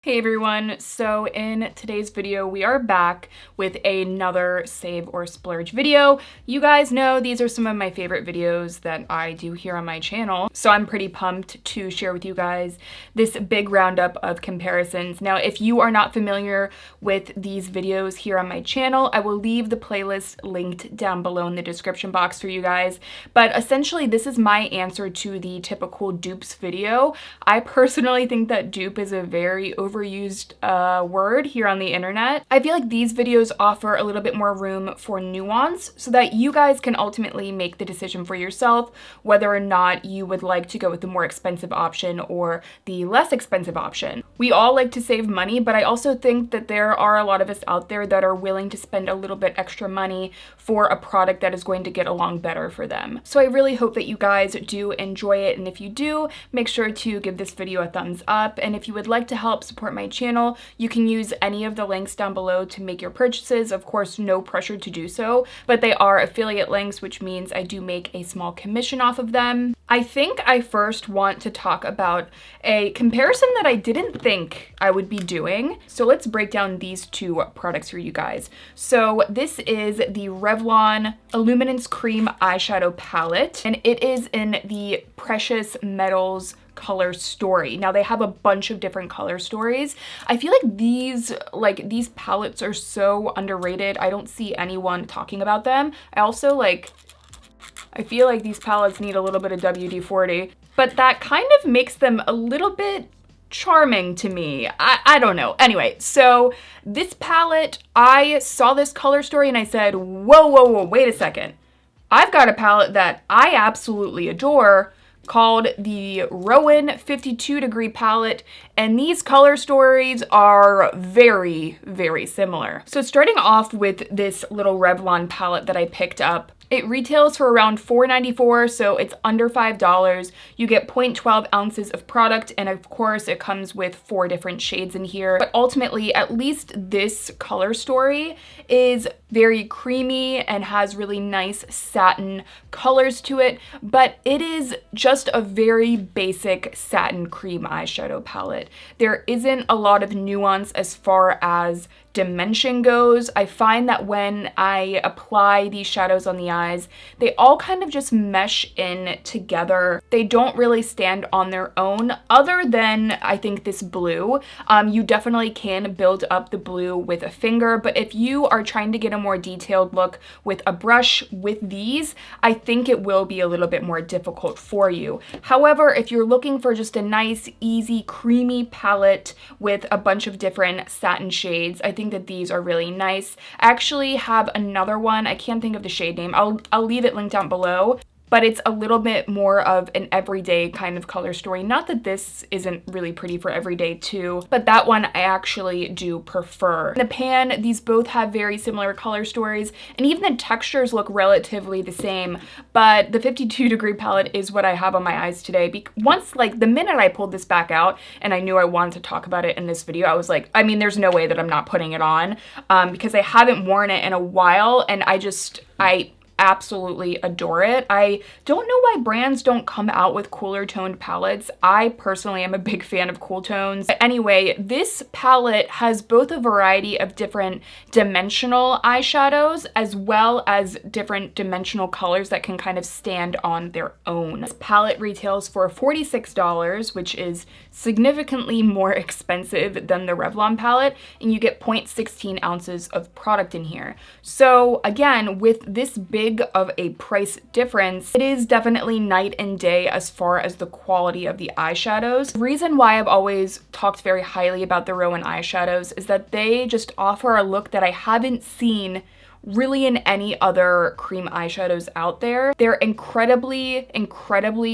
Hey everyone, so in today's video we are back with another save or splurge video. You guys know these are some of my favorite videos that I do here on my channel, so I'm pretty pumped to share with you guys this big roundup of comparisons. Now if you are not familiar with these videos here on my channel, I will leave the playlist linked down below in the description box for you guys, but essentially this is my answer to the typical dupes video. I personally think that dupe is a very overused word here on the internet. I feel like these videos offer a little bit more room for nuance so that you guys can ultimately make the decision for yourself whether or not you would like to go with the more expensive option or the less expensive option. We all like to save money, but I also think that there are a lot of us out there that are willing to spend a little bit extra money for a product that is going to get along better for them. So I really hope that you guys do enjoy it, and if you do, make sure to give this video a thumbs up, and if you would like to help support my channel, you can use any of the links down below to make your purchases. Of course, no pressure to do so, but they are affiliate links, which means I do make a small commission off of them. I think I first want to talk about a comparison that I didn't think I would be doing. So let's break down these two products for you guys. So this is the Revlon Illuminance Cream Eyeshadow Palette, and it is in the Precious Metals color story. Now they have a bunch of different color stories. I feel like these palettes are so underrated. I don't see anyone talking about them. I feel like these palettes need a little bit of WD-40, but that kind of makes them a little bit charming to me. I don't know. Anyway, so this palette, I saw this color story and I said, whoa, wait a second. I've got a palette that I absolutely adore called the Roen 52 degree palette, and these color stories are very, very similar. So starting off with this little Revlon palette that I picked up, it retails for around $4.94, so it's under $5. You get 0.12 ounces of product, and of course it comes with 4 different shades in here. But ultimately, at least this color story is very creamy and has really nice satin colors to it, but it is just a very basic satin cream eyeshadow palette. There isn't a lot of nuance as far as dimension goes. I find that when I apply these shadows on the eyes, they all kind of just mesh in together. They don't really stand on their own, other than I think this blue. You definitely can build up the blue with a finger, but if you are trying to get a more detailed look with a brush with these, I think it will be a little bit more difficult for you. However, if you're looking for just a nice, easy, creamy palette with a bunch of different satin shades, I think that these are really nice. I actually have another one. I can't think of the shade name. I'll leave it linked down below, but it's a little bit more of an everyday kind of color story. Not that this isn't really pretty for everyday too, but that one I actually do prefer. In the pan, these both have very similar color stories, and even the textures look relatively the same, but the 52 degree palette is what I have on my eyes today. The minute I pulled this back out and I knew I wanted to talk about it in this video, I was like, I mean, there's no way that I'm not putting it on, because I haven't worn it in a while, and I absolutely adore it. I don't know why brands don't come out with cooler toned palettes. I personally am a big fan of cool tones. But anyway, this palette has both a variety of different dimensional eyeshadows as well as different dimensional colors that can kind of stand on their own. This palette retails for $46, which is significantly more expensive than the Revlon palette, and you get 0.16 ounces of product in here. So again, with this big of a price difference, it is definitely night and day as far as the quality of the eyeshadows. The reason why I've always talked very highly about the Roen eyeshadows is that they just offer a look that I haven't seen really in any other cream eyeshadows out there. They're incredibly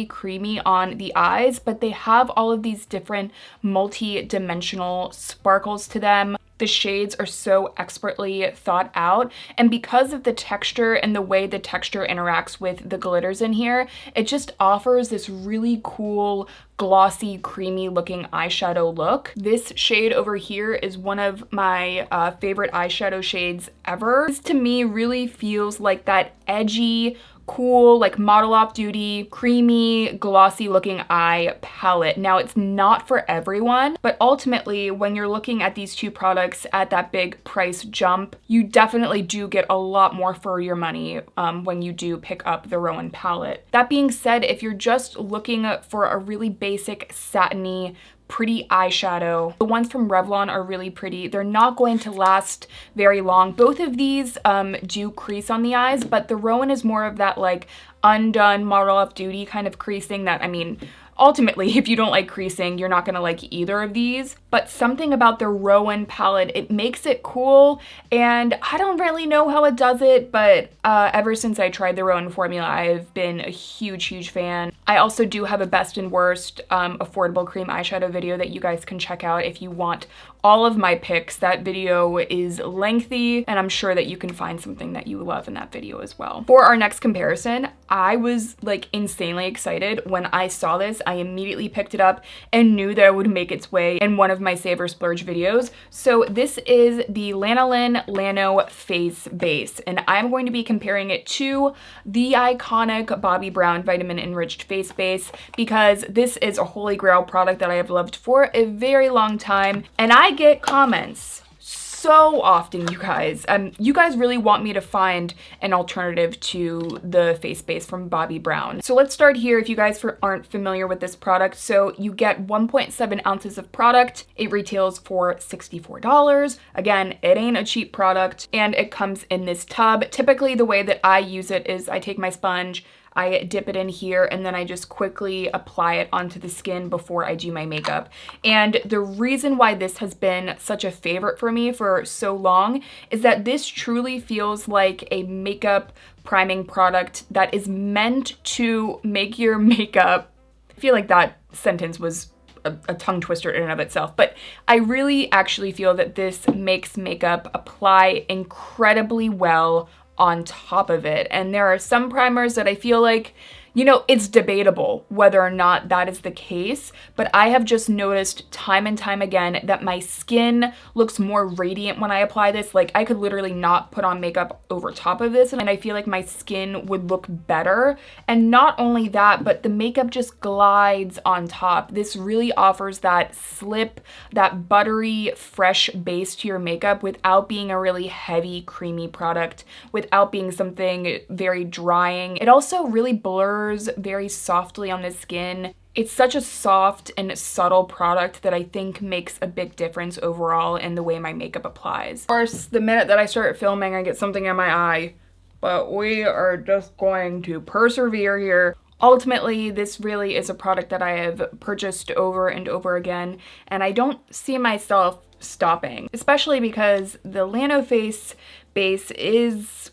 creamy on the eyes, but they have all of these different multi-dimensional sparkles to them. The shades are so expertly thought out, and because of the texture and the way the texture interacts with the glitters in here, it just offers this really cool, glossy, creamy looking eyeshadow look. This shade over here is one of my favorite eyeshadow shades ever. This to me really feels like that edgy, cool, like model off duty, creamy, glossy looking eye palette. Now it's not for everyone, but ultimately when you're looking at these two products at that big price jump, you definitely do get a lot more for your money when you do pick up the Roen palette. That being said, if you're just looking for a really basic satiny pretty eyeshadow, the ones from Revlon are really pretty. They're not going to last very long. Both of these do crease on the eyes, but the Roen is more of that like undone model off duty kind of creasing that, I mean, ultimately, if you don't like creasing, you're not gonna like either of these. But something about the Roen palette, it makes it cool, and I don't really know how it does it, but ever since I tried the Roen formula, I've been a huge fan. I also do have a best and worst affordable cream eyeshadow video that you guys can check out if you want all of my picks. That video is lengthy, and I'm sure that you can find something that you love in that video as well. For our next comparison, I was like insanely excited when I saw this. I immediately picked it up and knew that it would make its way in one of my Save or Splurge videos. So this is the Lanolin Lano Face Base, and I'm going to be comparing it to the iconic Bobbi Brown Vitamin Enriched Face Base because this is a holy grail product that I have loved for a very long time, and I get comments so often, you guys. You guys really want me to find an alternative to the face base from Bobbi Brown. So let's start here if you guys aren't familiar with this product. So you get 1.7 ounces of product. It retails for $64. Again, it ain't a cheap product, and it comes in this tub. Typically, the way that I use it is I take my sponge, I dip it in here, and then I just quickly apply it onto the skin before I do my makeup. And the reason why this has been such a favorite for me for so long is that this truly feels like a makeup priming product that is meant to make your makeup. I feel like that sentence was a tongue twister in and of itself, but I really actually feel that this makes makeup apply incredibly well on top of it. And there are some primers that I feel like, you know, it's debatable whether or not that is the case, but I have just noticed time and time again that my skin looks more radiant when I apply this. Like, I could literally not put on makeup over top of this, and I feel like my skin would look better. And not only that, but the makeup just glides on top. This really offers that slip, that buttery, fresh base to your makeup without being a really heavy, creamy product, without being something very drying. It also really blurs very softly on the skin. It's such a soft and subtle product that I think makes a big difference overall in the way my makeup applies. Of course, the minute that I start filming, I get something in my eye, but we are just going to persevere here. Ultimately, this really is a product that I have purchased over and over again, and I don't see myself stopping, especially because the Lano Face Base is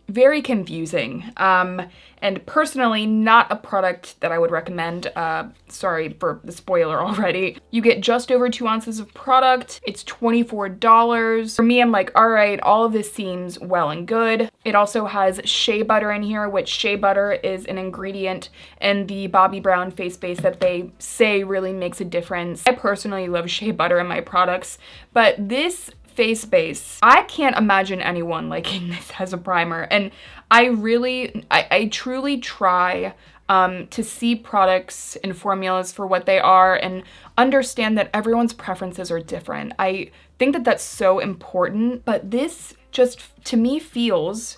very confusing, and personally not a product that I would recommend. Sorry for the spoiler already. You get just over 2 ounces of product. It's $24. For me, I'm like, all right, all of this seems well and good. It also has shea butter in here, which shea butter is an ingredient in the Bobbi Brown face base that they say really makes a difference. I personally love shea butter in my products, but this face base, I can't imagine anyone liking this as a primer. And I truly try to see products and formulas for what they are and understand that everyone's preferences are different. I think that that's so important, but this just, to me, feels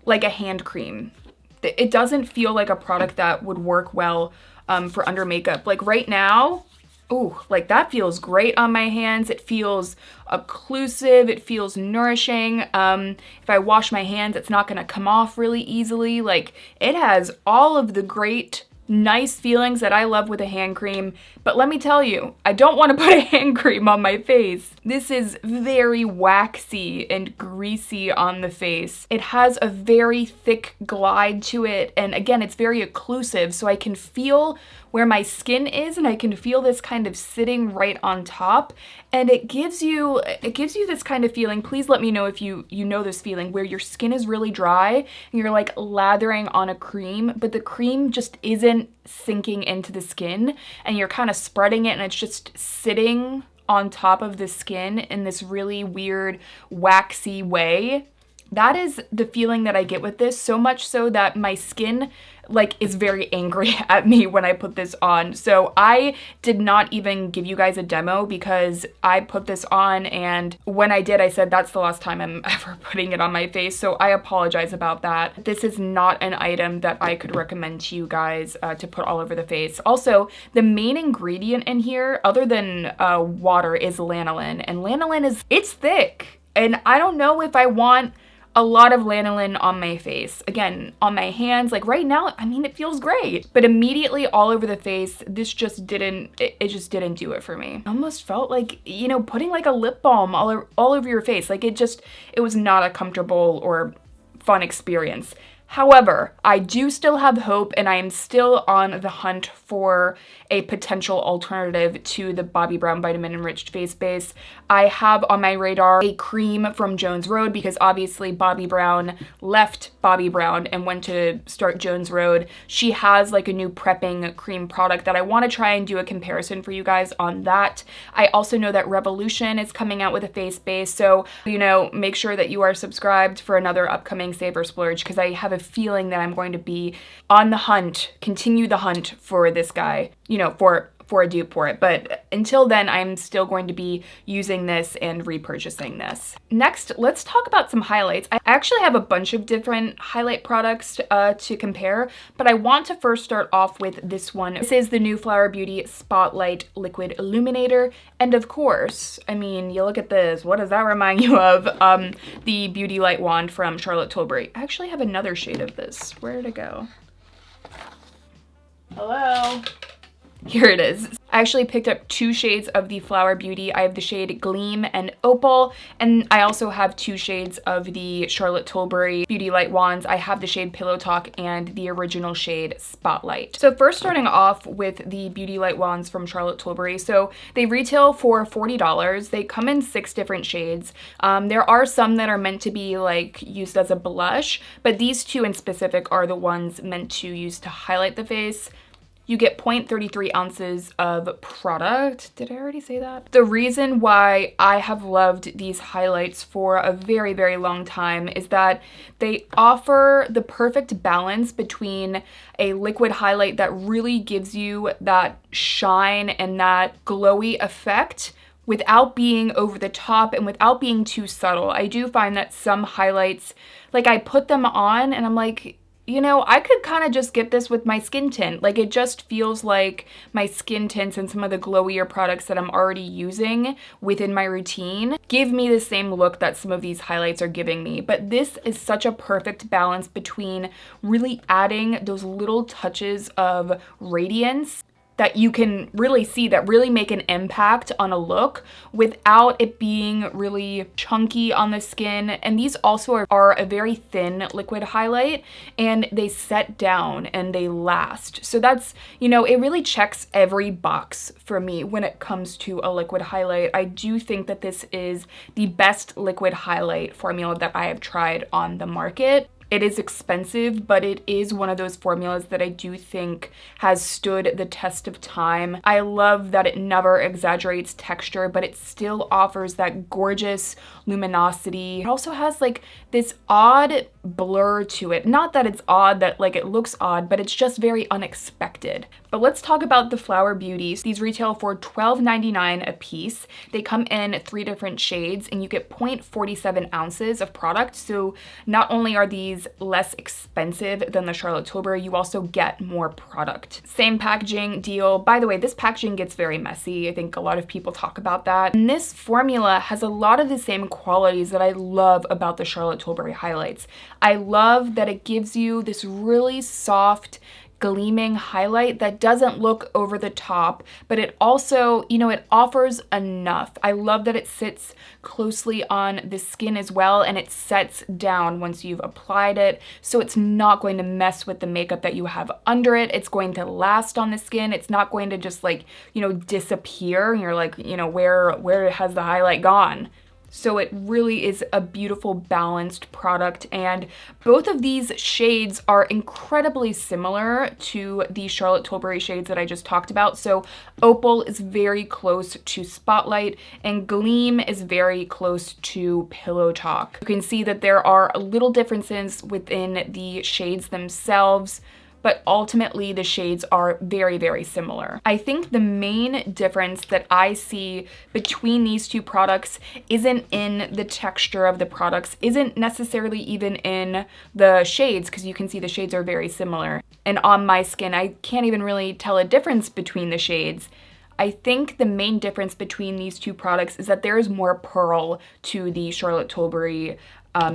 like a hand cream. It doesn't feel like a product that would work well for under makeup. Like right now, oh, like that feels great on my hands. It feels occlusive. It feels nourishing. If I wash my hands, it's not gonna come off really easily. Like, it has all of the great, nice feelings that I love with a hand cream. But let me tell you, I don't want to put a hand cream on my face. This is very waxy and greasy on the face. It has a very thick glide to it. And again, it's very occlusive, so I can feel where my skin is, and I can feel this kind of sitting right on top, and it gives you this kind of feeling. Please let me know if you know this feeling where your skin is really dry and you're like lathering on a cream, but the cream just isn't sinking into the skin, and you're kind of spreading it and it's just sitting on top of the skin in this really weird waxy way. That is the feeling that I get with this, so much so that my skin like is very angry at me when I put this on. So I did not even give you guys a demo because I put this on, and when I did, I said that's the last time I'm ever putting it on my face. So I apologize about that. This is not an item that I could recommend to you guys to put all over the face. Also, the main ingredient in here, other than water, is lanolin, and lanolin it's thick, and I don't know if I want a lot of lanolin on my face. Again, on my hands, like right now, I mean, it feels great, but immediately all over the face, this just didn't, it just didn't do it for me. Almost felt like, you know, putting like a lip balm all over your face. Like it was not a comfortable or fun experience. However, I do still have hope, and I am still on the hunt for a potential alternative to the Bobbi Brown Vitamin Enriched Face Base. I have on my radar a cream from Jones Road, because obviously Bobbi Brown left Bobbi Brown and went to start Jones Road. She has like a new prepping cream product that I want to try and do a comparison for you guys on that. I also know that Revolution is coming out with a face base, so, you know, make sure that you are subscribed for another upcoming Save or Splurge, because I have a feeling that I'm going to be on the hunt, continue the hunt for this guy, you know, for a dupe for it. But until then, I'm still going to be using this and repurchasing this. Next, let's talk about some highlights. I actually have a bunch of different highlight products to compare, but I want to first start off with this one. This is the new Flower Beauty Spotlight Liquid Illuminator. And of course, I mean, you look at this, what does that remind you of? The Beauty Light Wand from Charlotte Tilbury. I actually have another shade of this. Where did it go? Hello? Here it is. I actually picked up 2 shades of the Flower Beauty. I have the shade Gleam and Opal, and I also have 2 shades of the Charlotte Tilbury Beauty Light Wands. I have the shade Pillow Talk and the original shade Spotlight. So first, starting off with the Beauty Light Wands from Charlotte Tilbury. So they retail for $40. They come in 6 different shades. There are some that are meant to be like used as a blush, but these 2 in specific are the ones meant to use to highlight the face. You get 0.33 ounces of product. Did I already say that? The reason why I have loved these highlights for a very, very long time is that they offer the perfect balance between a liquid highlight that really gives you that shine and that glowy effect without being over the top and without being too subtle. I do find that some highlights, like I put them on and I'm like, you know, I could kind of just get this with my skin tint. Like it just feels like my skin tints and some of the glowier products that I'm already using within my routine give me the same look that some of these highlights are giving me. But this is such a perfect balance between really adding those little touches of radiance that you can really see that really make an impact on a look without it being really chunky on the skin. And these also are a very thin liquid highlight, and they set down and they last. So that's, you know, it really checks every box for me when it comes to a liquid highlight. I do think that this is the best liquid highlight formula that I have tried on the market. It is expensive, but it is one of those formulas that I do think has stood the test of time. I love that it never exaggerates texture, but it still offers that gorgeous luminosity. It also has like this odd blur to it. Not that it's odd, that like it looks odd, but it's just very unexpected. But let's talk about the Flower Beauties. These retail for $12.99 a piece. They come in 3 different shades, and you get 0.47 ounces of product. So not only are these less expensive than the Charlotte Tilbury, you also get more product. Same packaging deal. By the way, this packaging gets very messy. I think a lot of people talk about that. And this formula has a lot of the same qualities that I love about the Charlotte Tilbury highlights. I love that it gives you this really soft, gleaming highlight that doesn't look over the top, but it also, you know, it offers enough. I love that it sits closely on the skin as well, and it sets down once you've applied it, so it's not going to mess with the makeup that you have under it. It's going to last on the skin. It's not going to just like, you know, disappear and you're like, you know, where has the highlight gone? So it really is a beautiful balanced product, and both of these shades are incredibly similar to the Charlotte Tilbury shades that I just talked about. So Opal is very close to Spotlight and Gleam is very close to Pillow Talk. You can see that there are little differences within the shades themselves, but ultimately the shades are very, very similar. I think the main difference that I see between these two products isn't in the texture of the products, isn't necessarily even in the shades, because you can see the shades are very similar. And on my skin, I can't even really tell a difference between the shades. I think the main difference between these two products is that there is more pearl to the Charlotte Tilbury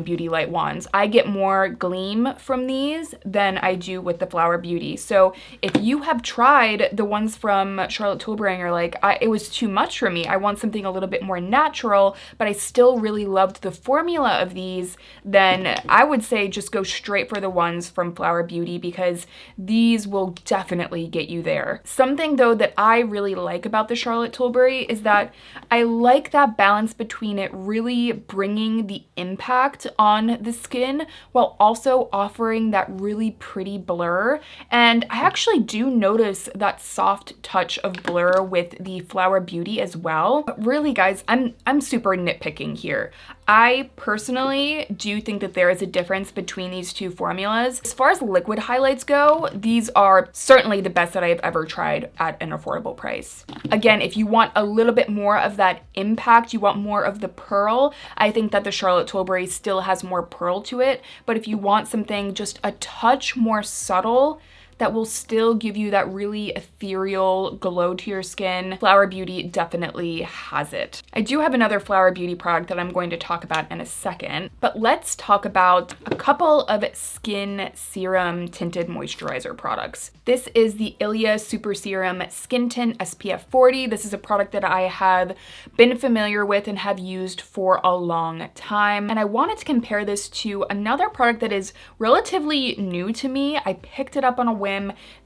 Beauty Light Wands. I get more gleam from these than I do with the Flower Beauty. So if you have tried the ones from Charlotte Tilbury and you're like, it was too much for me, I want something a little bit more natural, but I still really loved the formula of these, then I would say just go straight for the ones from Flower Beauty, because these will definitely get you there. Something though that I really like about the Charlotte Tilbury is that I like that balance between it really bringing the impact on the skin while also offering that really pretty blur. And I actually do notice that soft touch of blur with the Flower Beauty as well. But really guys, I'm super nitpicking here. I personally do think that there is a difference between these two formulas. As far as liquid highlights go, these are certainly the best that I have ever tried at an affordable price. Again, if you want a little bit more of that impact, you want more of the pearl, I think that the Charlotte Tilbury still has more pearl to it. But if you want something just a touch more subtle, that will still give you that really ethereal glow to your skin, Flower Beauty definitely has it. I do have another Flower Beauty product that I'm going to talk about in a second, but let's talk about a couple of skin serum tinted moisturizer products. This is the Ilia Super Serum Skin Tint SPF 40. This is a product that I have been familiar with and have used for a long time. And I wanted to compare this to another product that is relatively new to me. I picked it up on a whim.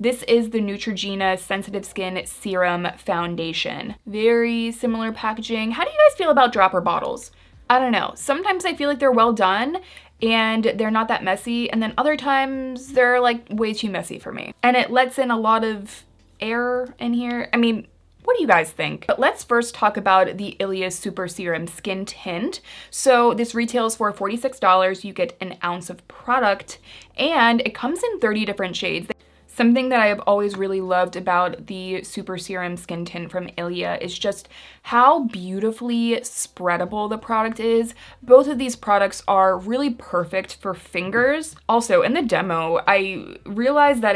This is the Neutrogena Sensitive Skin Serum Foundation. Very similar packaging. How do you guys feel about dropper bottles? I don't know. Sometimes I feel like they're well done and they're not that messy, and then other times they're like way too messy for me. And it lets in a lot of air in here. I mean, what do you guys think? But let's first talk about the Ilia Super Serum Skin Tint. So this retails for $46. You get an ounce of product and it comes in 30 different shades. Something that I have always really loved about the Super Serum Skin Tint from Ilia is just how beautifully spreadable the product is. Both of these products are really perfect for fingers. Also, in the demo, I realized that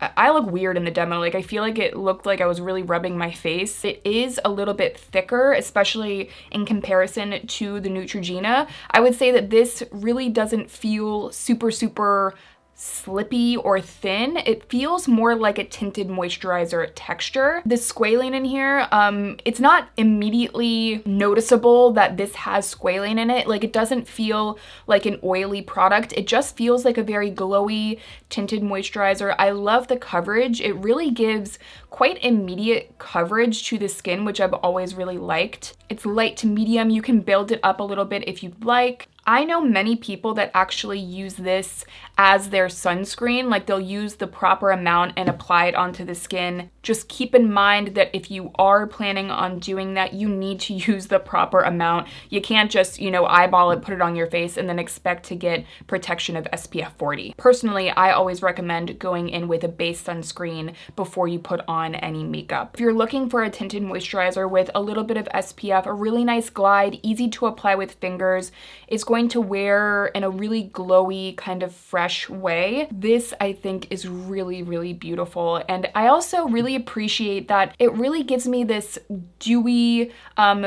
I look weird in the demo. Like, I feel like it looked like I was really rubbing my face. It is a little bit thicker, especially in comparison to the Neutrogena. I would say that this really doesn't feel super slippy or thin. It feels more like a tinted moisturizer texture. The squalane in here, it's not immediately noticeable that this has squalane in it. Like, it doesn't feel like an oily product. It just feels like a very glowy tinted moisturizer. I love the coverage. It really gives quite immediate coverage to the skin, which I've always really liked. It's light to medium. You can build it up a little bit if you'd like. I know many people that actually use this as their sunscreen, like they'll use the proper amount and apply it onto the skin. Just keep in mind that if you are planning on doing that, you need to use the proper amount. You can't just, eyeball it, put it on your face, and then expect to get protection of SPF 40. Personally, I always recommend going in with a base sunscreen before you put on any makeup. If you're looking for a tinted moisturizer with a little bit of SPF, a really nice glide, easy to apply with fingers, is going to wear in a really glowy kind of fresh way. This I think is really beautiful, and I also really appreciate that it really gives me this dewy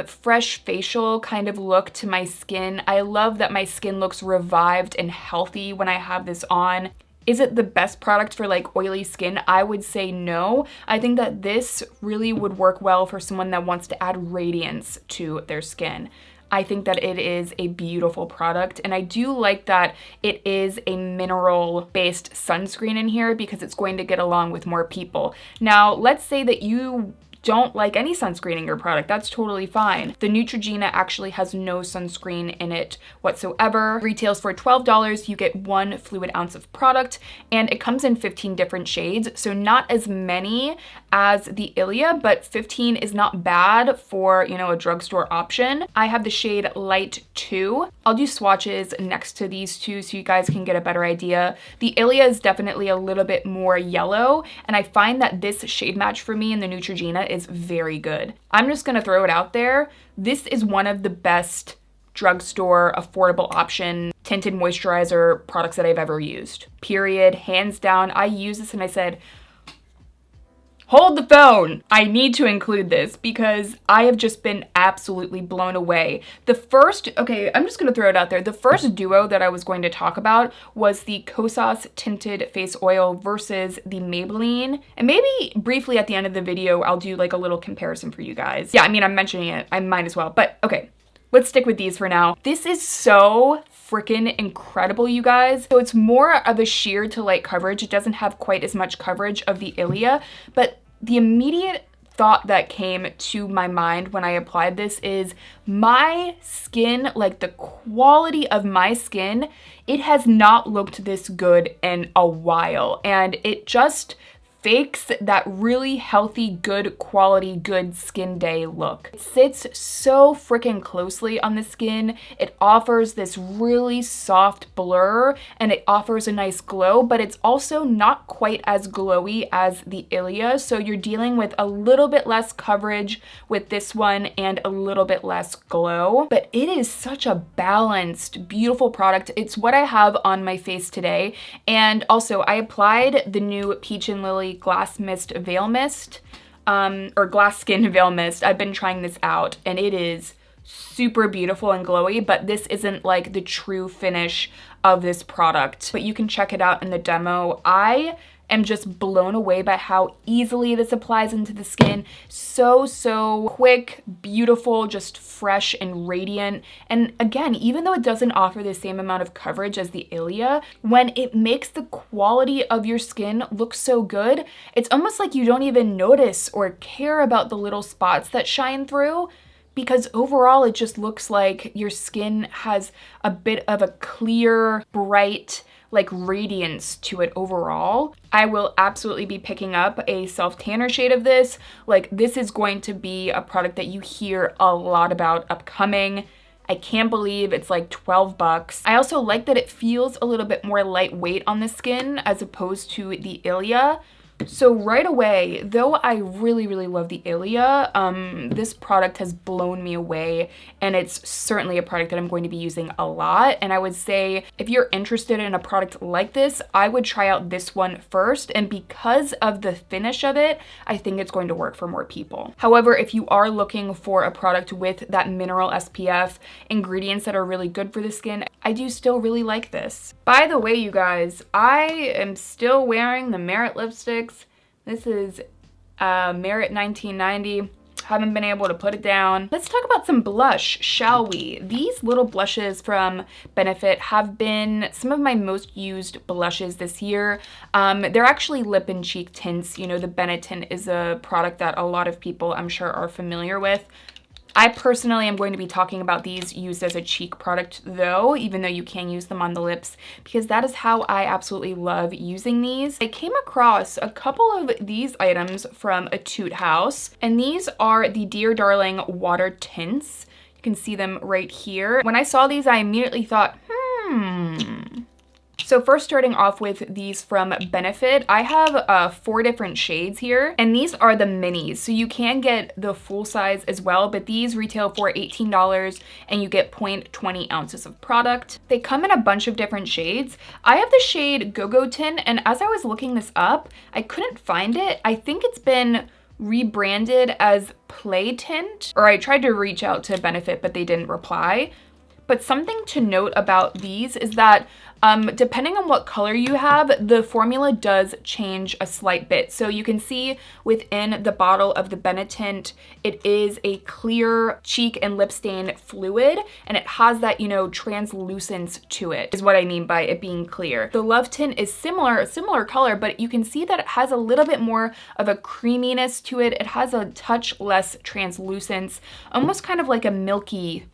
fresh facial kind of look to my skin. I love that my skin looks revived and healthy when I have this on. Is it the best product for like oily skin? I would say no. I think that this really would work well for someone that wants to add radiance to their skin. I think that it is a beautiful product, and I do like that it is a mineral-based sunscreen in here because it's going to get along with more people. Now, let's say that you don't like any sunscreen in your product, that's totally fine. The Neutrogena actually has no sunscreen in it whatsoever. Retails for $12. You get 1 fluid ounce of product, and it comes in 15 different shades, so not as many as the Ilia, but 15 is not bad for, you know, a drugstore option. I have the shade Light 2. I'll do swatches next to these two so you guys can get a better idea. The Ilia is definitely a little bit more yellow, and I find that this shade match for me in the Neutrogena is very good. I'm just gonna throw it out there. This is one of the best drugstore affordable option tinted moisturizer products that I've ever used. Period. Hands down. I used this and I said, hold the phone. I need to include this because I have just been absolutely blown away. Okay, I'm just gonna throw it out there. The first duo that I was going to talk about was the Kosas Tinted Face Oil versus the Maybelline. And maybe briefly at the end of the video, I'll do like a little comparison for you guys. Yeah, I mean, I'm mentioning it, I might as well, but okay. Let's stick with these for now. This is so freaking incredible, you guys. So it's more of a sheer to light coverage. It doesn't have quite as much coverage of the Ilia, but the immediate thought that came to my mind when I applied this is my skin, like the quality of my skin, it has not looked this good in a while. And it just fakes that really healthy, good quality, good skin day look. It sits so freaking closely on the skin. It offers this really soft blur and it offers a nice glow, but it's also not quite as glowy as the Ilia. So you're dealing with a little bit less coverage with this one and a little bit less glow, but it is such a balanced, beautiful product. It's what I have on my face today. And also I applied the new Peach and Lily Glass Mist Veil Mist, or Glass Skin Veil Mist. I've been trying this out and it is super beautiful and glowy, but this isn't like the true finish of this product. But you can check it out in the demo. I am just blown away by how easily this applies into the skin. So quick, beautiful, just fresh and radiant. And again, even though it doesn't offer the same amount of coverage as the Ilia, when it makes the quality of your skin look so good, it's almost like you don't even notice or care about the little spots that shine through, because overall it just looks like your skin has a bit of a clear, bright, like radiance to it overall. I will absolutely be picking up a self-tanner shade of this. Like, this is going to be a product that you hear a lot about upcoming. I can't believe it's like 12 bucks. I also like that it feels a little bit more lightweight on the skin as opposed to the Ilia. So right away, though I really love the Ilia, this product has blown me away, and it's certainly a product that I'm going to be using a lot. And I would say if you're interested in a product like this, I would try out this one first, and because of the finish of it, I think it's going to work for more people. However, if you are looking for a product with that mineral SPF, ingredients that are really good for the skin, I do still really like this. By the way, you guys, I am still wearing the Merit lipsticks. This is Merit 1990. Haven't been able to put it down. Let's talk about some blush, shall we? These little blushes from Benefit have been some of my most used blushes this year. They're actually lip and cheek tints. You know, the Benetint is a product that a lot of people, I'm sure, are familiar with. I personally am going to be talking about these used as a cheek product though, even though you can use them on the lips, because that is how I absolutely love using these. I came across a couple of these items from Etude House, and these are the Dear Darling Water Tints. You can see them right here. When I saw these, I immediately thought, So first, starting off with these from Benefit, I have 4 different shades here, and these are the minis. So you can get the full size as well, but these retail for $18 and you get 0.20 ounces of product. They come in a bunch of different shades. I have the shade Go-Go Tint, and as I was looking this up, I couldn't find it. I think it's been rebranded as Play Tint, or I tried to reach out to Benefit, but they didn't reply. But something to note about these is that depending on what color you have, the formula does change a slight bit. So you can see within the bottle of the Benetint, it is a clear cheek and lip stain fluid, and it has that, you know, translucence to it, is what I mean by it being clear. The Lovetint is a similar color, but you can see that it has a little bit more of a creaminess to it. It has a touch less translucence, almost kind of like a milky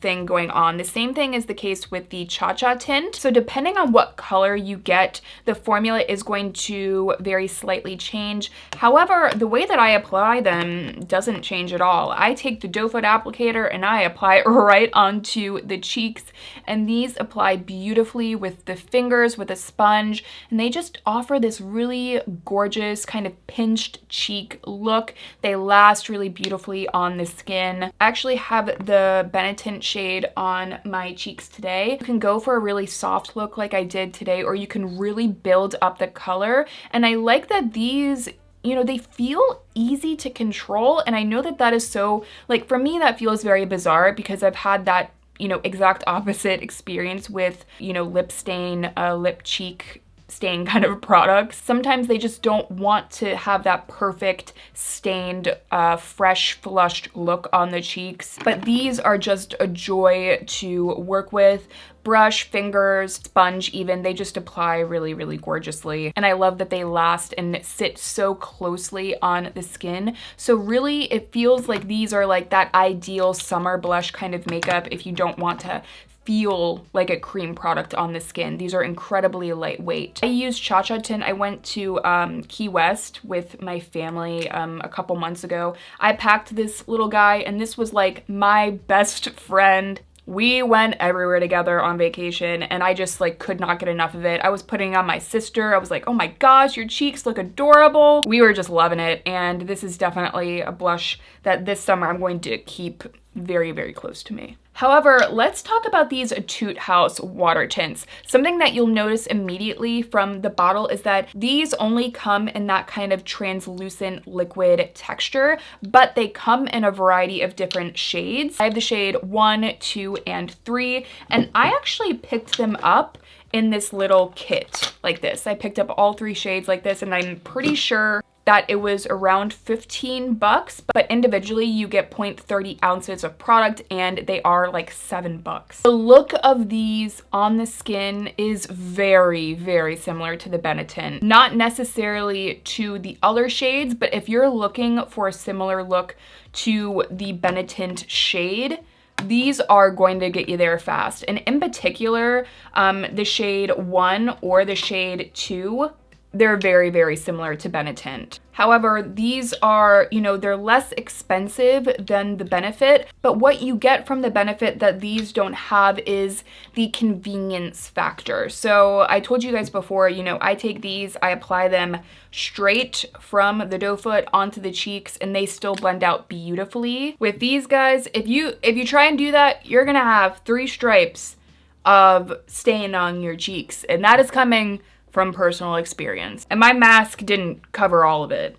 thing going on. The same thing is the case with the Chacha tint. So depending on what color you get, the formula is going to very slightly change. However, the way that I apply them doesn't change at all. I take the doe foot applicator and I apply it right onto the cheeks, and these apply beautifully with the fingers, with a sponge, and they just offer this really gorgeous kind of pinched cheek look. They last really beautifully on the skin. I actually have the Benetint shade on my cheeks today. You can go for a really soft look like I did today, or you can really build up the color. And I like that these, you know, they feel easy to control. And I know that that is so, like, for me, that feels very bizarre because I've had that, you know, exact opposite experience with, you know, lip stain, lip cheek stain kind of products. Sometimes they just don't want to have that perfect stained, fresh, flushed look on the cheeks. But these are just a joy to work with. Brush, fingers, sponge even, they just apply really, really gorgeously. And I love that they last and sit so closely on the skin. So really, it feels like these are like that ideal summer blush kind of makeup if you don't want to feel like a cream product on the skin. These are incredibly lightweight. I used Chacha tint. I went to Key West with my family a couple months ago. I packed this little guy, and this was like my best friend. We went everywhere together on vacation, and I just like could not get enough of it. I was putting it on my sister. I was like, oh my gosh, your cheeks look adorable. We were just loving it, and this is definitely a blush that this summer I'm going to keep very, very close to me. However, let's talk about these Etude House water tints. Something that you'll notice immediately from the bottle is that these only come in that kind of translucent liquid texture, but they come in a variety of different shades. I have the shade 1, 2, and 3, and I actually picked them up in this little kit like this. I picked up all 3 shades like this, and I'm pretty sure that it was around 15 bucks, but individually you get 0.30 ounces of product and they are like 7 bucks. The look of these on the skin is very, very similar to the Benetint. Not necessarily to the other shades, but if you're looking for a similar look to the Benetint shade, these are going to get you there fast. And in particular, the shade 1 or the shade 2, they're very, very similar to Benetint. However, these are, you know, they're less expensive than the Benefit, but what you get from the Benefit that these don't have is the convenience factor. So I told you guys before, you know, I take these, I apply them straight from the doe foot onto the cheeks, and they still blend out beautifully. With these guys, if you try and do that, you're gonna have 3 stripes of stain on your cheeks, and that is coming from personal experience. And my mask didn't cover all of it.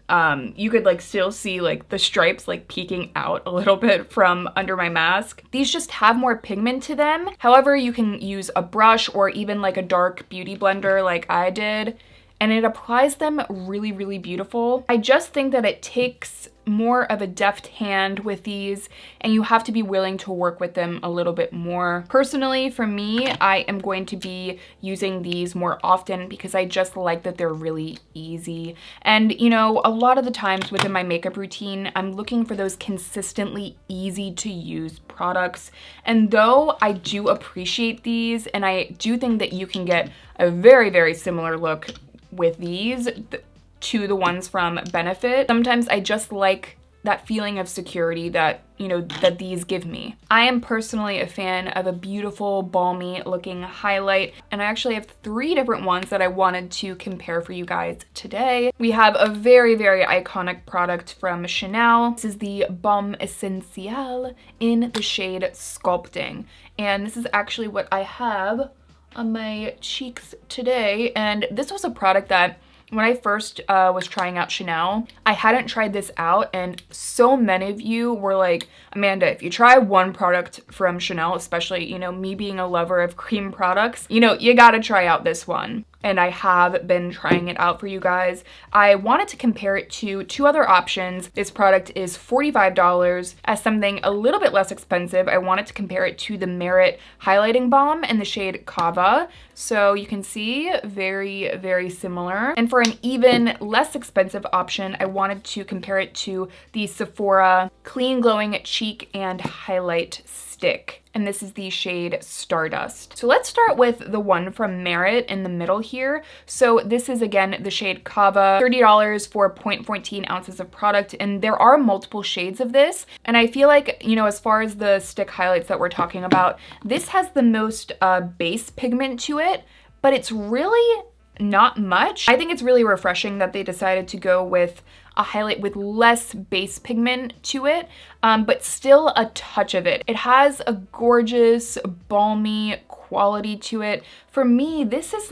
You could like still see like the stripes like peeking out a little bit from under my mask. These just have more pigment to them. However, you can use a brush or even like a dark beauty blender like I did, and it applies them really, really beautiful. I just think that it takes more of a deft hand with these, and you have to be willing to work with them a little bit more. Personally, for me, I am going to be using these more often because I just like that they're really easy. And you know, a lot of the times within my makeup routine, I'm looking for those consistently easy to use products. And though I do appreciate these, and I do think that you can get a very, very similar look with these to the ones from Benefit, sometimes I just like that feeling of security that, you know, that these give me. I am personally a fan of a beautiful balmy looking highlight, and I actually have 3 different ones that I wanted to compare for you guys today. We have a very, very iconic product from Chanel. This is the Baume Essentiel in the shade Sculpting, and this is actually what I have on my cheeks today. And this was a product that when I first was trying out Chanel, I hadn't tried this out, and so many of you were like, Amanda, if you try one product from Chanel, especially, you know, me being a lover of cream products, you know, you gotta try out this one. And I have been trying it out for you guys. I wanted to compare it to two other options. This product is $45. As something a little bit less expensive, I wanted to compare it to the Merit Highlighting Balm in the shade Cava. So you can see very, very similar. And for an even less expensive option, I wanted to compare it to the Sephora Clean Glowing Cheek and Highlight Stick. And this is the shade Stardust. So let's start with the one from Merit in the middle here. So this is, again, the shade Cava, $30 for 0.14 ounces of product. And there are multiple shades of this. And I feel like, you know, as far as the stick highlights that we're talking about, this has the most base pigment to it, but it's really not much. I think it's really refreshing that they decided to go with a highlight with less base pigment to it, but still a touch of it. It has a gorgeous, balmy quality to it. For me, this is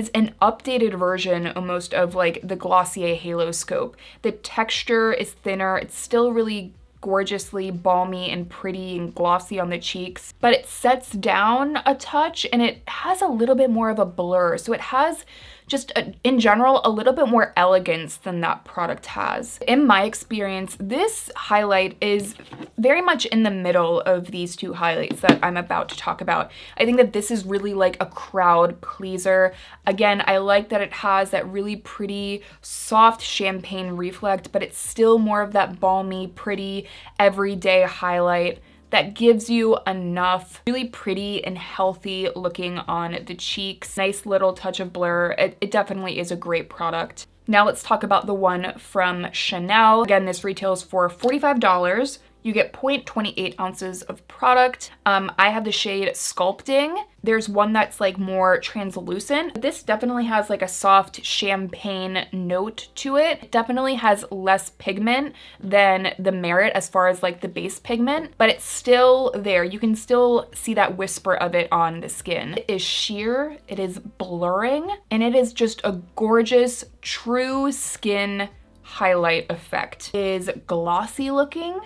an updated version almost of like the Glossier Halo Scope. The texture is thinner. It's still really gorgeously balmy and pretty and glossy on the cheeks, but it sets down a touch and it has a little bit more of a blur. So it has just in general a little bit more elegance than that product has. In my experience, this highlight is very much in the middle of these two highlights that I'm about to talk about. I think that this is really like a crowd pleaser. Again, I like that it has that really pretty soft champagne reflect, but it's still more of that balmy, pretty, everyday highlight that gives you enough really pretty and healthy looking on the cheeks. Nice little touch of blur. It definitely is a great product. Now let's talk about the one from Chanel. Again, this retails for $45. You get 0.28 ounces of product. I have the shade Sculpting. There's one that's like more translucent. This definitely has like a soft champagne note to it. It definitely has less pigment than the Merit as far as like the base pigment, but it's still there. You can still see that whisper of it on the skin. It is sheer, it is blurring, and it is just a gorgeous, true skin highlight effect. It is glossy looking,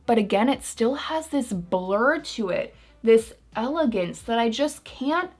but again, it still has this blur to it, this elegance that I just can't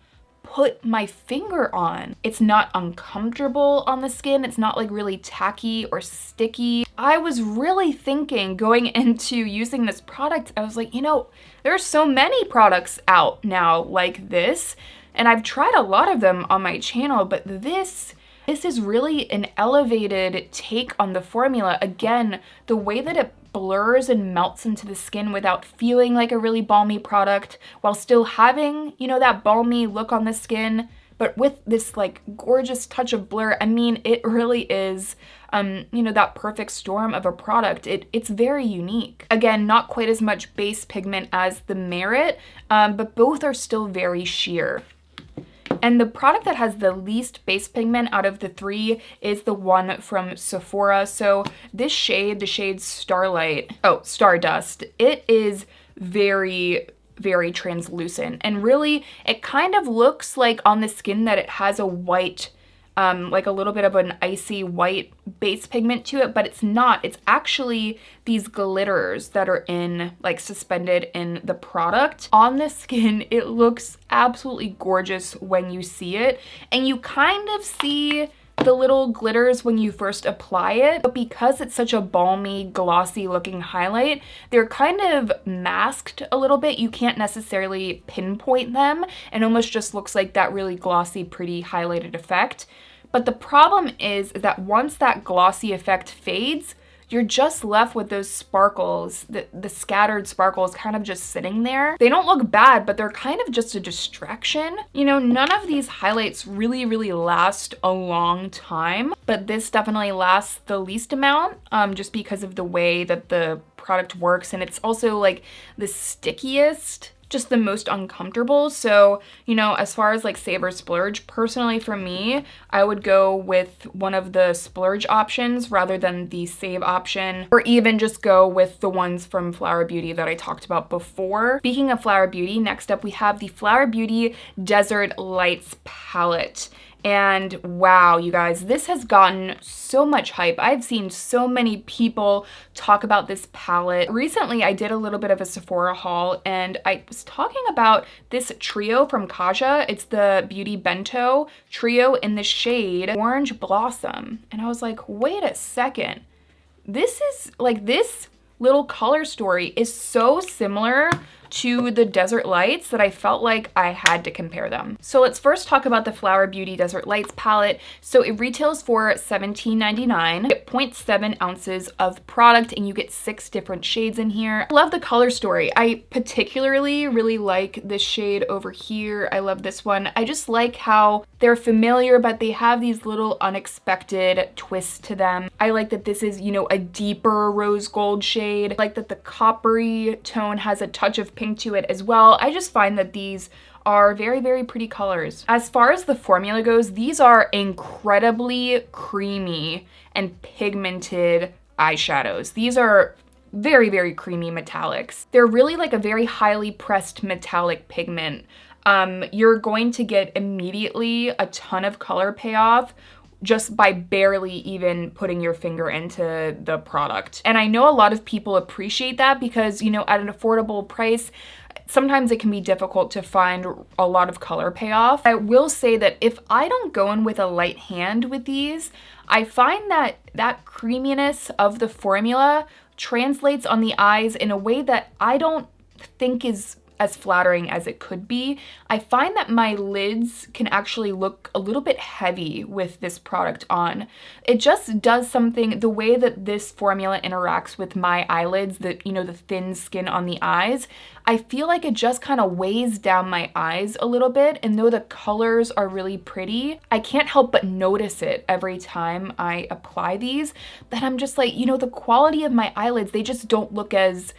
put my finger on. It's not uncomfortable on the skin. It's not like really tacky or sticky. I was really thinking going into using this product, I was like, you know, there's so many products out now like this, and I've tried a lot of them on my channel, but this is really an elevated take on the formula. Again, the way that it blurs and melts into the skin without feeling like a really balmy product while still having, you know, that balmy look on the skin, but with this like gorgeous touch of blur. I mean, it really is, you know, that perfect storm of a product. It's very unique. Again, not quite as much base pigment as the Merit, but both are still very sheer. And the product that has the least base pigment out of the three is the one from Sephora. So this shade, the shade Stardust, it is very, very translucent. And really, it kind of looks like on the skin that it has a white, like a little bit of an icy white base pigment to it, but it's not. It's actually these glitters that are like suspended in the product. On the skin, it looks absolutely gorgeous when you see it, and you kind of see the little glitters when you first apply it, but because it's such a balmy, glossy looking highlight, they're kind of masked a little bit. You can't necessarily pinpoint them, and almost just looks like that really glossy, pretty highlighted effect. But the problem is that once that glossy effect fades, you're just left with those sparkles, the scattered sparkles kind of just sitting there. They don't look bad, but they're kind of just a distraction. You know, none of these highlights really, really last a long time, but this definitely lasts the least amount, just because of the way that the product works. And it's also like the stickiest, just the most uncomfortable. So, you know, as far as like save or splurge, personally for me, I would go with one of the splurge options rather than the save option, or even just go with the ones from Flower Beauty that I talked about before. Speaking of Flower Beauty, next up we have the Flower Beauty Desert Lights palette. And wow, you guys, this has gotten so much hype. I've seen so many people talk about this palette. Recently, I did a little bit of a Sephora haul and I was talking about this trio from Chacha. It's the Beauty Bento trio in the shade Orange Blossom. And I was like, wait a second. This is like, this little color story is so similar to the Desert Lights that I felt like I had to compare them. So let's first talk about the Flower Beauty Desert Lights palette. So it retails for $17.99. You get 0.7 ounces of product and you get 6 different shades in here. I love the color story. I particularly really like this shade over here. I love this one. I just like how they're familiar, but they have these little unexpected twists to them. I like that this is, you know, a deeper rose gold shade. I like that the coppery tone has a touch of pink to it as well. I just find that these are very, very pretty colors. As far as the formula goes, these are incredibly creamy and pigmented eyeshadows. These are very, very creamy metallics. They're really like a very highly pressed metallic pigment. You're going to get immediately a ton of color payoff just by barely even putting your finger into the product. And I know a lot of people appreciate that because, you know, at an affordable price, sometimes it can be difficult to find a lot of color payoff. I will say that if I don't go in with a light hand with these, I find that that creaminess of the formula translates on the eyes in a way that I don't think is as flattering as it could be. I find that my lids can actually look a little bit heavy with this product on. It just does something, the way that this formula interacts with my eyelids, the, you know, the thin skin on the eyes, I feel like it just kind of weighs down my eyes a little bit. And though the colors are really pretty, I can't help but notice it every time I apply these, that I'm just like, you know, the quality of my eyelids, they just don't look as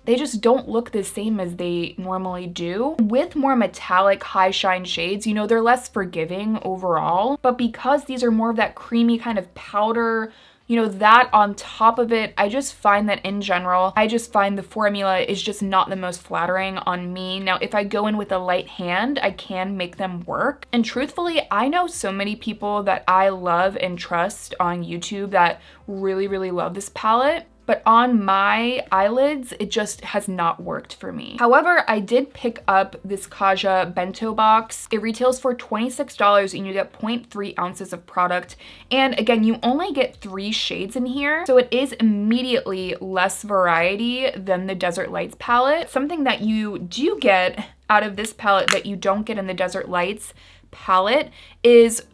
they just don't look the same as they normally do. With more metallic high shine shades, you know, they're less forgiving overall, but because these are more of that creamy kind of powder, you know, that on top of it, I just find that in general, I just find the formula is just not the most flattering on me. Now, if I go in with a light hand, I can make them work. And truthfully, I know so many people that I love and trust on YouTube that really, really love this palette. But on my eyelids, it just has not worked for me. However, I did pick up this Chacha bento box. It retails for $26 and you get 0.3 ounces of product. And again, you only get 3 shades in here. So it is immediately less variety than the Desert Lights palette. Something that you do get out of this palette that you don't get in the Desert Lights palette is,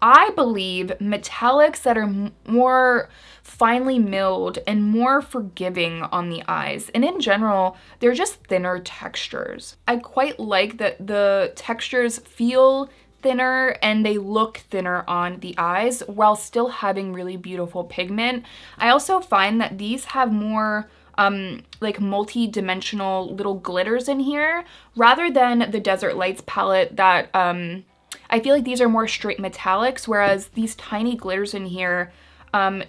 I believe, metallics that are more finely milled and more forgiving on the eyes. And in general, they're just thinner textures. I quite like that the textures feel thinner and they look thinner on the eyes while still having really beautiful pigment. I also find that these have more like multi-dimensional little glitters in here rather than the Desert Lights palette that I feel like these are more straight metallics, whereas these tiny glitters in here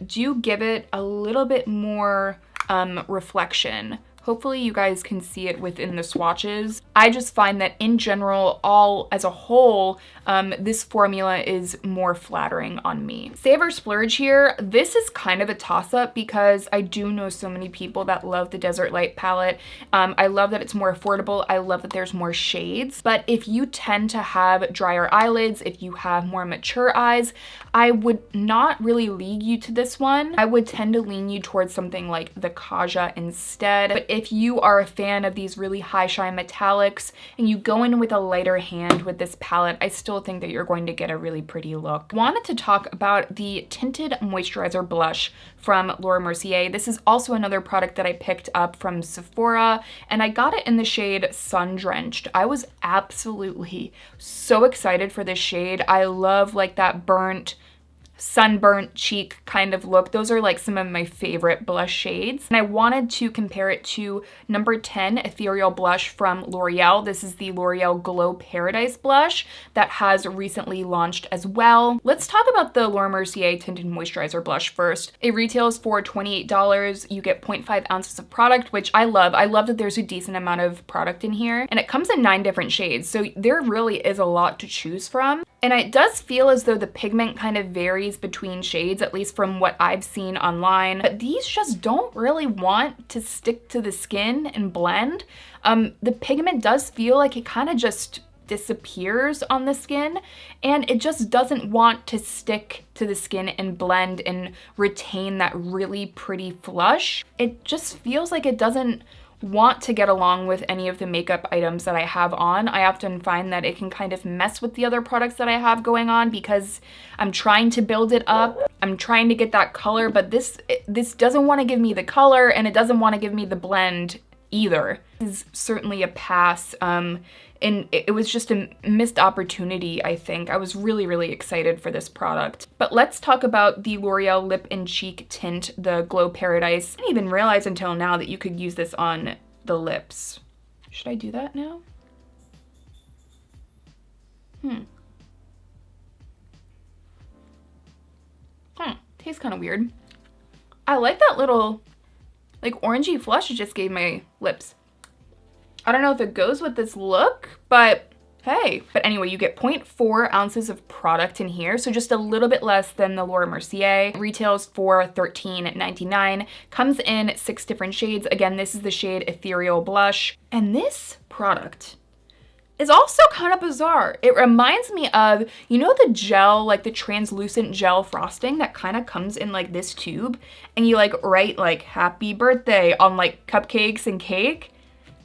do give it a little bit more reflection. Hopefully you guys can see it within the swatches. I just find that in general, all as a whole, this formula is more flattering on me. Save or splurge here, this is kind of a toss-up because I do know so many people that love the Desert Light palette. I love that it's more affordable. I love that there's more shades. But if you tend to have drier eyelids, if you have more mature eyes, I would not really lead you to this one. I would tend to lean you towards something like the Chacha instead. But if you are a fan of these really high shine metallics and you go in with a lighter hand with this palette, I still think that you're going to get a really pretty look. Wanted to talk about the Tinted Moisturizer Blush from Laura Mercier. This is also another product that I picked up from Sephora and I got it in the shade Sun Drenched. I was absolutely so excited for this shade. I love like that burnt, sunburnt cheek kind of look. Those are like some of my favorite blush shades. And I wanted to compare it to number 10 Ethereal Blush from L'Oreal. This is the L'Oreal Glow Paradise blush that has recently launched as well. Let's talk about the Laura Mercier Tinted Moisturizer Blush first. It retails for $28. You get 0.5 ounces of product, which I love. I love that there's a decent amount of product in here and it comes in 9 different shades. So there really is a lot to choose from. And it does feel as though the pigment kind of varies between shades, at least from what I've seen online. But these just don't really want to stick to the skin and blend. The pigment does feel like it kind of just disappears on the skin, and it just doesn't want to stick to the skin and blend and retain that really pretty flush. It just feels like it doesn't want to get along with any of the makeup items that I have on. I often find that it can kind of mess with the other products that I have going on because I'm trying to build it up. I'm trying to get that color, but this doesn't want to give me the color, and it doesn't want to give me the blend either. This is certainly a pass. And it was just a missed opportunity, I think. I was really, really excited for this product. But let's talk about the L'Oreal Lip and Cheek Tint, the Glow Paradise. I didn't even realize until now that you could use this on the lips. Should I do that now? Tastes kind of weird. I like that little, like, orangey flush it just gave my lips. I don't know if it goes with this look, but hey. But anyway, you get 0.4 ounces of product in here, so just a little bit less than the Laura Mercier. It retails for $13.99. Comes in 6 different shades. Again, this is the shade Ethereal Blush. And this product is also kind of bizarre. It reminds me of, you know, the gel, like the translucent gel frosting that kind of comes in like this tube, and you like write like happy birthday on like cupcakes and cake?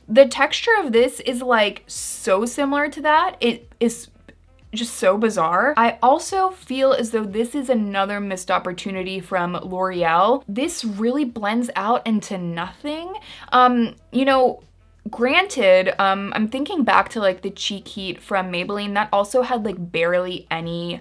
The texture of this is like so similar to that. It is just so bizarre. I also feel as though this is another missed opportunity from L'Oreal. This really blends out into nothing. You know, granted, I'm thinking back to like the Cheek Heat from Maybelline that also had like barely any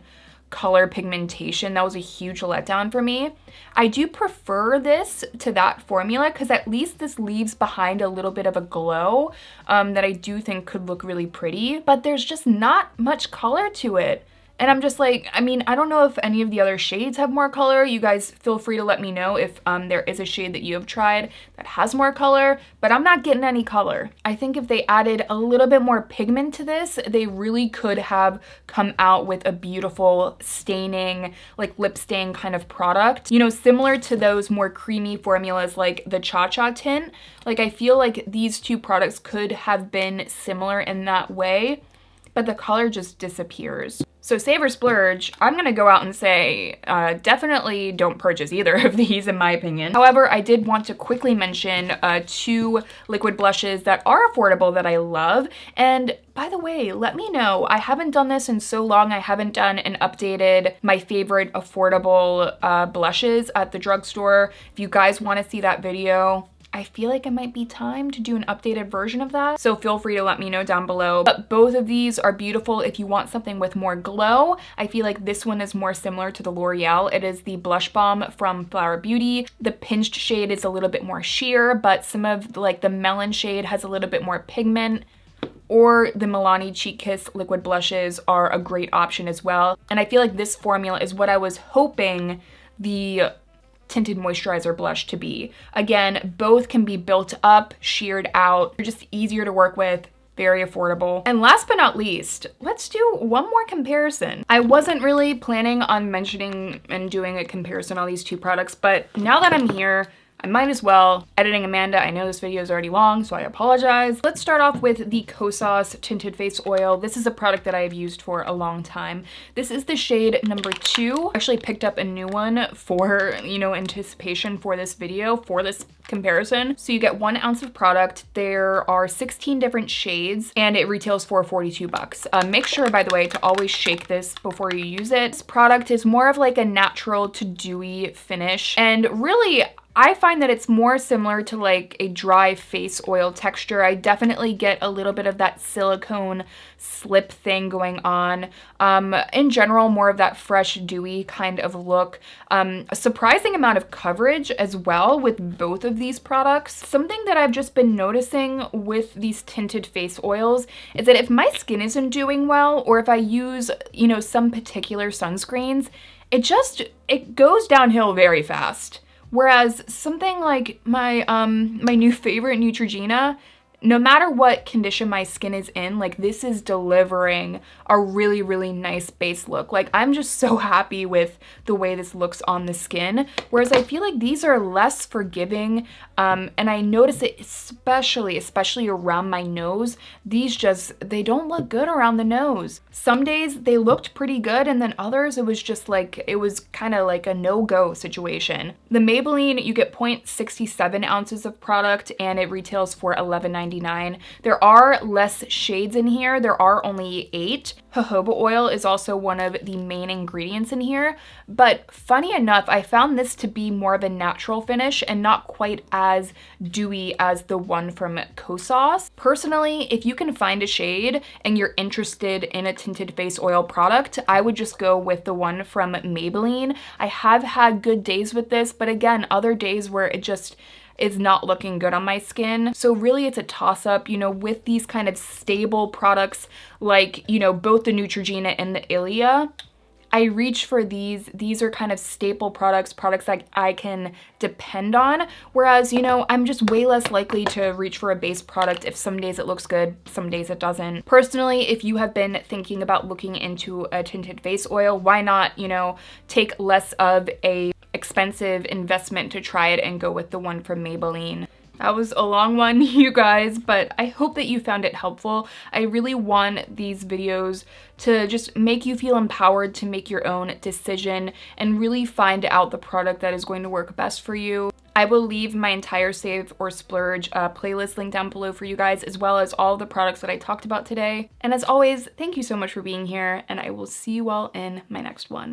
color pigmentation. That was a huge letdown for me. I do prefer this to that formula because at least this leaves behind a little bit of a glow that I do think could look really pretty, but there's just not much color to it. And I'm just like, I mean, I don't know if any of the other shades have more color. You guys feel free to let me know if there is a shade that you have tried that has more color, but I'm not getting any color. I think if they added a little bit more pigment to this, they really could have come out with a beautiful staining, like lip stain kind of product. You know, similar to those more creamy formulas like the Chacha tint. Like, I feel like these two products could have been similar in that way, but the color just disappears. So save or splurge, I'm gonna go out and say definitely don't purchase either of these in my opinion. However, I did want to quickly mention 2 liquid blushes that are affordable that I love. And by the way, let me know, I haven't done this in so long. I haven't done an updated my favorite affordable blushes at the drugstore. If you guys wanna see that video, I feel like it might be time to do an updated version of that, so feel free to let me know down below. But both of these are beautiful if you want something with more glow. I feel like this one is more similar to the L'Oreal. It is the Blush Balm from Flower Beauty. The pinched shade is a little bit more sheer, but some of like the melon shade has a little bit more pigment. Or the Milani Cheek Kiss liquid blushes are a great option as well. And I feel like this formula is what I was hoping the tinted moisturizer blush to be. Again, both can be built up, sheared out. They're just easier to work with, very affordable. And last but not least, let's do one more comparison. I wasn't really planning on mentioning and doing a comparison on these 2 products, but now that I'm here, I might as well. Editing Amanda, I know this video is already long, so I apologize. Let's start off with the Kosas Tinted Face Oil. This is a product that I have used for a long time. This is the shade number 2. I actually picked up a new one for, you know, anticipation for this video, for this comparison. So you get 1 ounce of product. There are 16 different shades and it retails for 42 bucks. Make sure, by the way, to always shake this before you use it. This product is more of like a natural to dewy finish, and really, I find that it's more similar to like a dry face oil texture. I definitely get a little bit of that silicone slip thing going on. In general, more of that fresh, dewy kind of look. A surprising amount of coverage as well with both of these products. Something that I've just been noticing with these tinted face oils is that if my skin isn't doing well, or if I use, you know, some particular sunscreens, it goes downhill very fast. Whereas something like my my new favorite Neutrogena, no matter what condition my skin is in, like this is delivering a really, really nice base look. Like I'm just so happy with the way this looks on the skin. Whereas I feel like these are less forgiving. And I notice it especially around my nose. These just, they don't look good around the nose. Some days they looked pretty good, and then others it was just like, it was kind of like a no-go situation. The Maybelline, you get 0.67 ounces of product and it retails for $11.99. There are less shades in here. There are only 8. Jojoba oil is also one of the main ingredients in here, but funny enough, I found this to be more of a natural finish and not quite as dewy as the one from Kosas. Personally, if you can find a shade and you're interested in a tinted face oil product, I would just go with the one from Maybelline. I have had good days with this, but again, other days where it just is not looking good on my skin. So really it's a toss-up, you know, with these kind of stable products like, you know, both the Neutrogena and the Ilia. I reach for these. These are kind of staple products that I can depend on. Whereas, you know, I'm just way less likely to reach for a base product if some days it looks good, some days it doesn't. Personally, if you have been thinking about looking into a tinted face oil, why not, you know, take less of a expensive investment to try it and go with the one from Maybelline. That was a long one, you guys, but I hope that you found it helpful. I really want these videos to just make you feel empowered to make your own decision and really find out the product that is going to work best for you. I will leave my entire Save or Splurge playlist link down below for you guys, as well as all the products that I talked about today. And as always, thank you so much for being here, and I will see you all in my next one.